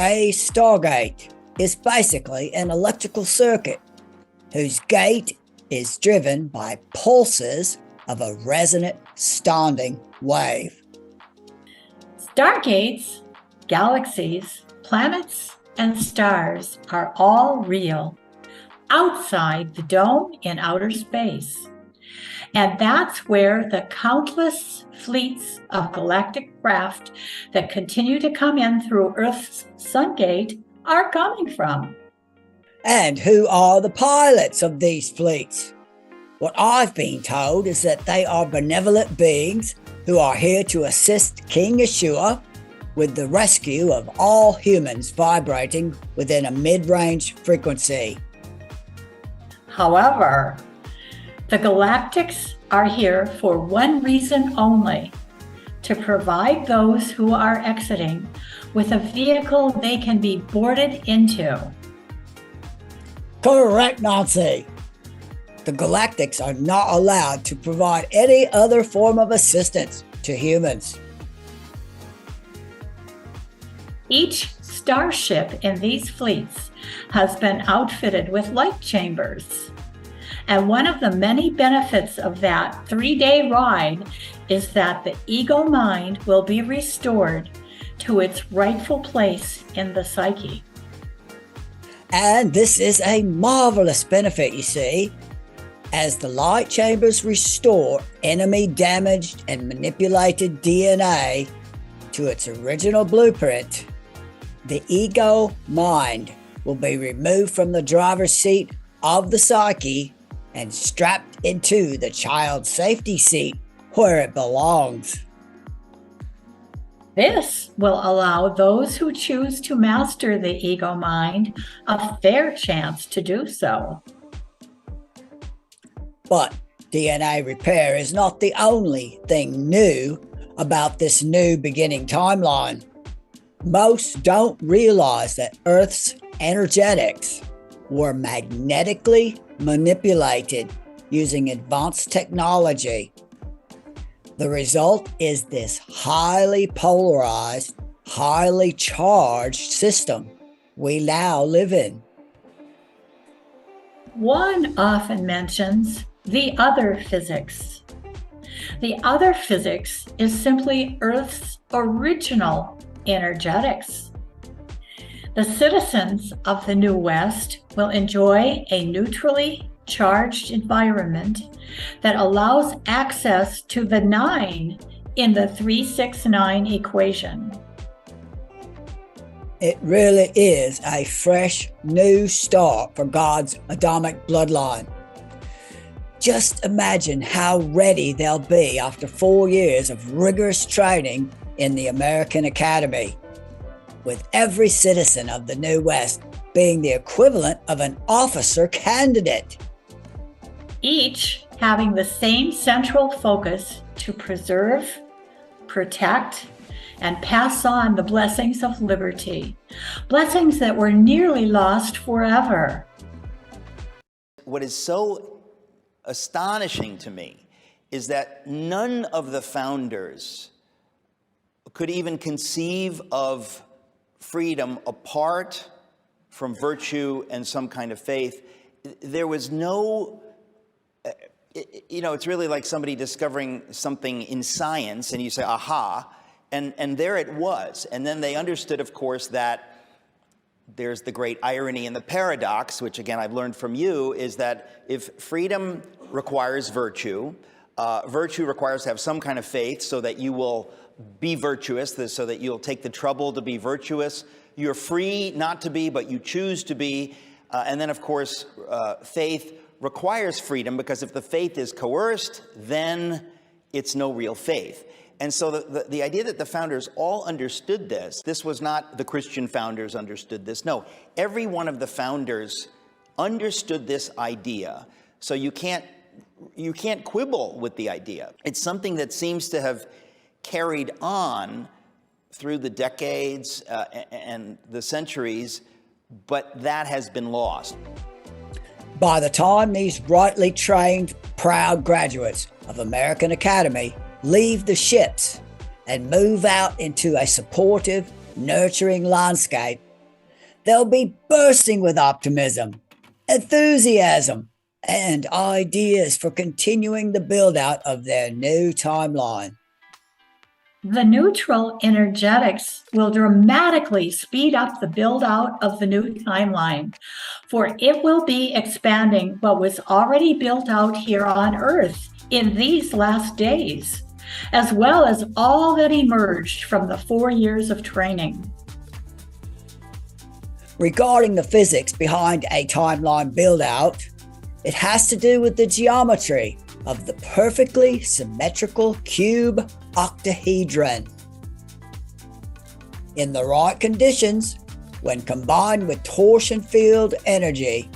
A Stargate is basically an electrical circuit whose gate is driven by pulses of a resonant standing wave. Stargates, galaxies, planets, and stars are all real, outside the dome in outer space. And that's where the countless fleets of galactic craft that continue to come in through Earth's sun gate are coming from. And who are the pilots of these fleets? What I've been told is that they are benevolent beings who are here to assist King Yeshua with the rescue of all humans vibrating within a mid-range frequency. However, the Galactics are here for one reason only: to provide those who are exiting with a vehicle they can be boarded into. Correct, Nancy. The Galactics are not allowed to provide any other form of assistance to humans. Each starship in these fleets has been outfitted with light chambers. And one of the many benefits of that 3-day ride is that the ego mind will be restored to its rightful place in the psyche. And this is a marvelous benefit, you see. As the light chambers restore enemy damaged and manipulated DNA to its original blueprint, the ego mind will be removed from the driver's seat of the psyche and strapped into the child's safety seat where it belongs. This will allow those who choose to master the ego mind a fair chance to do so. But DNA repair is not the only thing new about this new beginning timeline. Most don't realize that Earth's energetics were magnetically manipulated using advanced technology. The result is this highly polarized, highly charged system we now live in. One often mentions the other physics. The other physics is simply Earth's original energetics. The citizens of the New West will enjoy a neutrally charged environment that allows access to the 9 in the 369 equation. It really is a fresh new start for God's Adamic bloodline. Just imagine how ready they'll be after 4 years of rigorous training in the American Academy, with every citizen of the New West being the equivalent of an officer candidate. Each having the same central focus to preserve, protect, and pass on the blessings of liberty, blessings that were nearly lost forever. What is so astonishing to me is that none of the founders could even conceive of freedom apart from virtue and some kind of faith. There was no, it's really like somebody discovering something in science and you say, aha, and there it was. And then they understood, of course, that there's the great irony and the paradox, which again I've learned from you, is that if freedom requires virtue, virtue requires to have some kind of faith so that you will be virtuous, so that you'll take the trouble to be virtuous. You're free not to be, but you choose to be. And then, of course, faith requires freedom, because if the faith is coerced, then it's no real faith. And so the idea that the founders all understood this was not the Christian founders understood this. No, every one of the founders understood this idea. So you can't quibble with the idea. It's something that seems to have carried on through the decades and the centuries, but that has been lost. By the time these rightly trained, proud graduates of American Academy leave the ships and move out into a supportive, nurturing landscape They'll be bursting with optimism, enthusiasm, and ideas for continuing the build out of their new timeline. The neutral energetics will dramatically speed up the build out of the new timeline, for it will be expanding what was already built out here on Earth in these last days, as well as all that emerged from the 4 years of training. Regarding the physics behind a timeline build out, it has to do with the geometry of the perfectly symmetrical cube octahedron. In the right conditions, when combined with torsion field energy,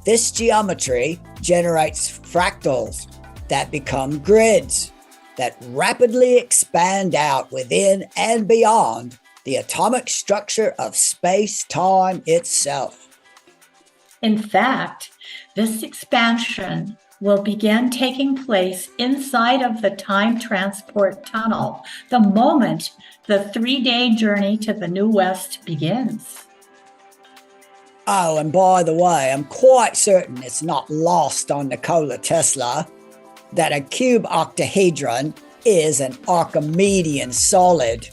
this geometry generates fractals that become grids that rapidly expand out within and beyond the atomic structure of space-time itself. In fact, this expansion will begin taking place inside of the time transport tunnel the moment the 3-day journey to the New West begins. Oh, and by the way, I'm quite certain it's not lost on Nikola Tesla that a cube octahedron is an Archimedean solid.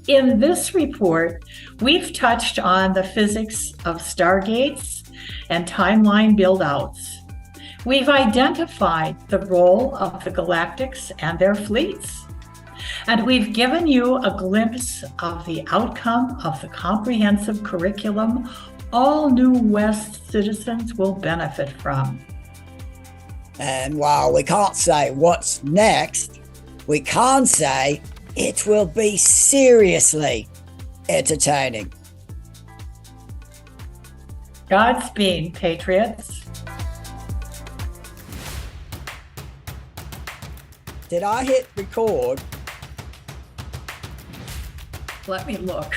In this report, we've touched on the physics of stargates and timeline build-outs. We've identified the role of the Galactics and their fleets. And we've given you a glimpse of the outcome of the comprehensive curriculum all New West citizens will benefit from. And while we can't say what's next, we can say it will be seriously entertaining. Godspeed, Patriots. Did I hit record? Let me look.